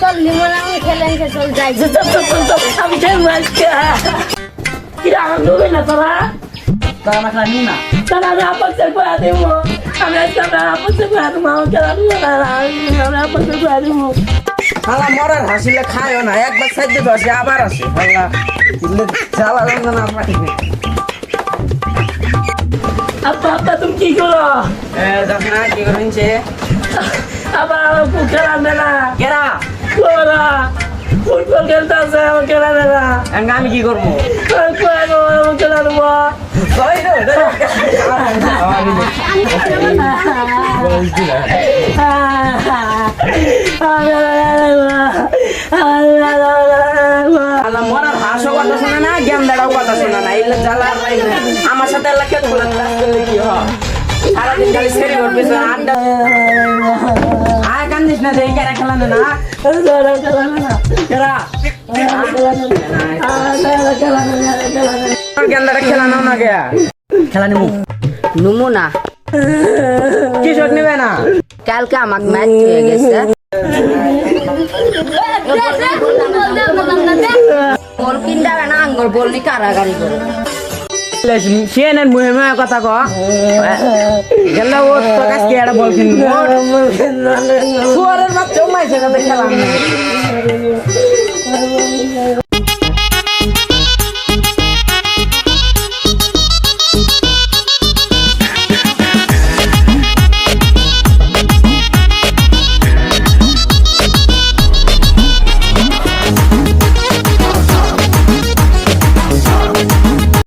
চল লিমন আমি খেলেন চল যাই আমি খেলবো আজকে কি আমার ডুবে না তোরা তারা না খালি না তারা আমি আপসে করে দেবো আমি আজকে আপসে করে দেবো আমার খেলা দেবো আমি আপসে করে দেবো শালা মরার হাসিলে খায়ও না একবার সাইড দিয়ে বসে আবার আসে শালা ইলে জ্বালা লাগবে না আমার আব্বা আব্বা তুমি কি করো দেখো না কি করছে আবার আমার পুকুর আনবে না কেরা ওরা ফুটবল খেলতে আসে আমার খেলা দেবে না আমি কি করবো আমার খেলা দেবো আল্লাহ মরার হাসও কথা শোনে না জ্ঞান দাঁড়াও কথা শোনে না এলে জ্বালা আমার সাথে আল্লাহ খেলবো করলে কি হয় সারাদিন খালি সেরি করবে আড্ডা আয় কান্দিস না দেখে কেরা খেলানো না কেরা গেন্দাটা খেলানো না কে খেলা নিমু নুমু না কৃষক নেবে না কালকে আমার ম্যাচ হয়ে গেছে বল কিনতে না আঙ্গুর বলনি কারাগারি করে সিএনএন মুহিমে কথা ক গেল ও তো কাজ কি এটা বল কিনবো সুয়ারের বাচ্চা মাইছে খেলা